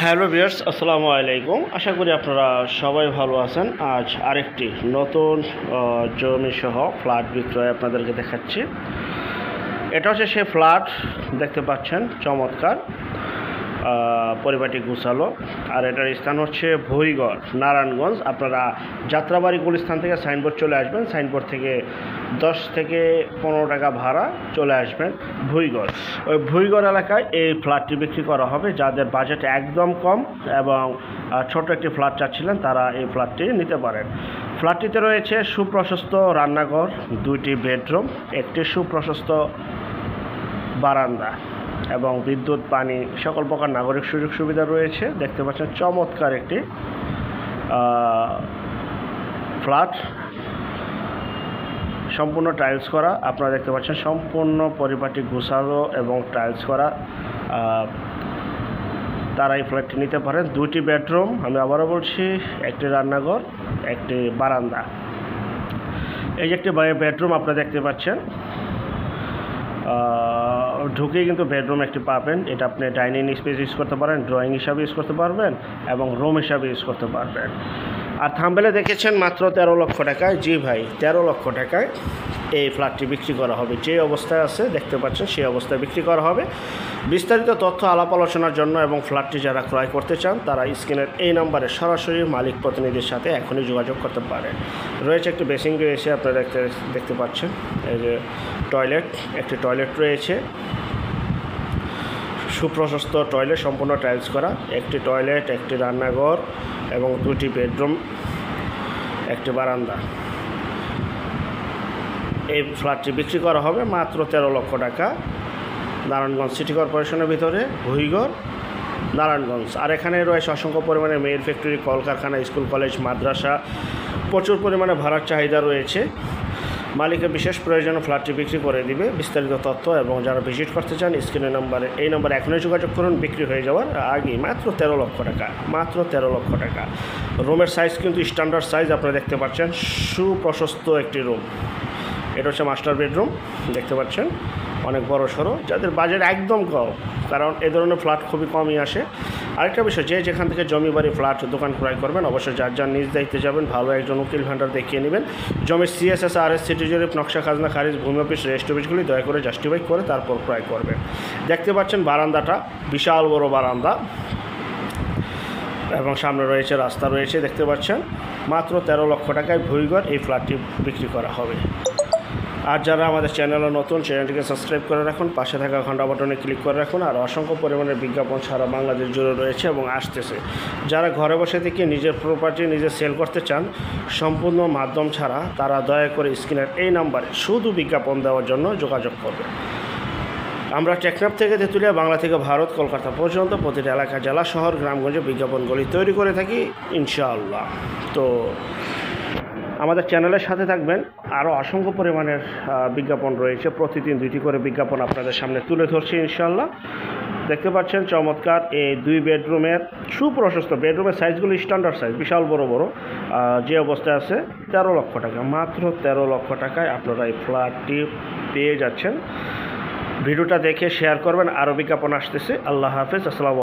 Hello viewers, আসসালামু আলাইকুম। আশা করি আপনারা সবাই ভালো আছেন। আজ আরেকটি নতুন জমি সহ ফ্ল্যাট বিক্রয় আপনাদেরকে দেখাচ্ছি। এটা হচ্ছে সেই ফ্ল্যাট, দেখতে পাচ্ছেন, চমৎকার, পরিবারটি গুছালো। আর এটার স্থান হচ্ছে ভুইগড়, নারায়ণগঞ্জ। আপনারা যাত্রাবাড়ি গুলিস্তান থেকে সাইনবোর্ড চলে আসবেন, সাইনবোর্ড থেকে 10 থেকে 15 টাকা ভাড়া চলে আসবেন ভুইগড়। ওই ভুইগড় এলাকায় এই ফ্ল্যাটটি বিক্রি করা হবে। যাদের বাজেট একদম কম এবং ছোট একটি ফ্ল্যাট চাচ্ছিলেন, তারা এই ফ্ল্যাটটি নিতে পারেন। ফ্ল্যাটটিতে রয়েছে সুপ্রশস্ত রান্নাঘর, 2টি বেডরুম, একটি সুপ্রশস্ত বারান্দা এবং বিদ্যুৎ, পানি, সকল প্রকার নাগরিক সুযোগ সুবিধা রয়েছে। দেখতে পাচ্ছেন চমৎকার একটি ফ্ল্যাট, সম্পূর্ণ টাইলস করা। আপনারা দেখতে পাচ্ছেন সম্পূর্ণ পরিপাটি গুছালো এবং টাইলস করা। তারা এই ফ্ল্যাটটি নিতে পারেন। 2টি বেডরুম, আমি আবারও বলছি, একটি রান্নাঘর, একটি বারান্দা। এই যে একটি বেডরুম আপনারা দেখতে পাচ্ছেন, ঢুকেই কিন্তু বেডরুম একটি পাবেন। এটা আপনি ডাইনিং স্পেস ইউজ করতে পারেন, ড্রয়িং হিসাবে ইউজ করতে পারবেন এবং রুম হিসাবে ইউজ করতে পারবেন। আর থাম্বনেলে দেখেছেন মাত্র 13 লক্ষ টাকায়। জি ভাই, 13 লক্ষ টাকায় এই ফ্ল্যাটটি বিক্রি করা হবে। যে অবস্থায় আছে দেখতে পাচ্ছেন, সেই অবস্থায় বিক্রি করা হবে। বিস্তারিত তথ্য আলাপ আলোচনার জন্য এবং ফ্ল্যাটটি যারা ক্রয় করতে চান, তারা স্ক্রিনের এই নম্বরে সরাসরি মালিক প্রতিনিধির সাথে এখনই যোগাযোগ করতে পারেন। রয়েছে একটি বেসিং রয়েছে, আপনারা দেখতে পাচ্ছেন। এই যে টয়লেট, একটি টয়লেট রয়েছে, সুপ্রশস্ত টয়লেট, সম্পূর্ণ টাইলস করা। একটি টয়লেট, একটি রান্নাঘর এবং 2টি বেডরুম, একটি বারান্দা। এই ফ্ল্যাটটি বিক্রি করা হবে মাত্র 13 লক্ষ টাকা, নারায়ণগঞ্জ সিটি কর্পোরেশনের ভিতরে, ভুইগড়, নারায়ণগঞ্জ। আর এখানে রয়েছে অসংখ্য পরিমাণে মেয়ের ফ্যাক্টরি, কলকারখানা, স্কুল, কলেজ, মাদ্রাসা। প্রচুর পরিমাণে ভাড়ার চাহিদা রয়েছে। মালিকের বিশেষ প্রয়োজনে ফ্ল্যাটটি বিক্রি করে দিবে। বিস্তারিত তথ্য এবং যারা ভিজিট করতে চান, স্ক্রিনের নাম্বারে, এই নাম্বারে এখনই যোগাযোগ করুন। বিক্রি হয়ে যাওয়ার আগেই মাত্র 13 লক্ষ টাকা, মাত্র 13 লক্ষ টাকা। রুমের সাইজ কিন্তু স্ট্যান্ডার্ড সাইজ, আপনারা দেখতে পাচ্ছেন, সুপ্রশস্ত একটি রুম। এটা হচ্ছে মাস্টার বেডরুম, দেখতে পাচ্ছেন, অনেক বড় সড়ো। যাদের বাজেট একদম কম, কারণ এই ধরনের ফ্ল্যাট খুবই কমই আসে। আরেকটা বিষয়, যে যেখান থেকে জমি বাড়ি ফ্ল্যাট দোকান ক্রয় করবেন, অবশ্যই যার যার নিজ দায়িত্বে যাবেন, ভালো একজন উকিল ভান্ডার দেখিয়ে নেবেন। জমির CSS, RS, সিটি জরিপ, নকশা, খাজনা খারিজ, ভূমি অফিস, রেজিস্ট্রি অফিসগুলি দয়া করে জাস্টিফাই করে তারপর ক্রয় করবেন। দেখতে পাচ্ছেন বারান্দাটা, বিশাল বড় বারান্দা এবং সামনে রয়েছে রাস্তা রয়েছে, দেখতে পাচ্ছেন। মাত্র 13 লক্ষ টাকায় ভুইগড় এই ফ্ল্যাটটি বিক্রি করা হবে। আর যারা আমাদের চ্যানেলে নতুন, চ্যানেলটিকে সাবস্ক্রাইব করে রাখুন, পাশে থাকা ঘন্টা বাটনে ক্লিক করে রাখুন। আর অসংখ্য পরিমাণের বিজ্ঞাপন সারা বাংলাদেশ জুড়ে রয়েছে এবং আসতেছে। যারা ঘরে বসে থেকে নিজের প্রপার্টি নিজে সেল করতে চান সম্পূর্ণ মাধ্যম ছাড়া, তারা দয়া করে স্ক্রিনের এই নাম্বারে শুধু বিজ্ঞাপন দেওয়ার জন্য যোগাযোগ করবেন। আমরা টেকনাফ থেকে তেঁতুলিয়া, বাংলা থেকে ভারত, কলকাতা পর্যন্ত প্রতিটা এলাকা, জেলা, শহর, গ্রামগঞ্জে বিজ্ঞাপনগুলি তৈরি করে থাকি ইনশাআল্লাহ। তো আমাদের চ্যানেলের সাথে থাকবেন। আরও অসংখ্য পরিমাণের বিজ্ঞাপন রয়েছে, প্রতিদিন 2টি করে বিজ্ঞাপন আপনাদের সামনে তুলে ধরছি ইনশাআল্লাহ। দেখতে পাচ্ছেন চমৎকার এই 2 বেডরুমের সুপ্রশস্ত বেডরুমের সাইজগুলো স্ট্যান্ডার্ড সাইজ, বিশাল বড় বড়। যে অবস্থায় আছে 13 লক্ষ টাকা, মাত্র 13 লক্ষ টাকায় আপনারা এই ফ্ল্যাটটি পেয়ে যাচ্ছেন। ভিডিওটা দেখে শেয়ার করবেন। আরও বিজ্ঞাপন আসতেছে। আল্লাহ হাফেজ, আসসালামু।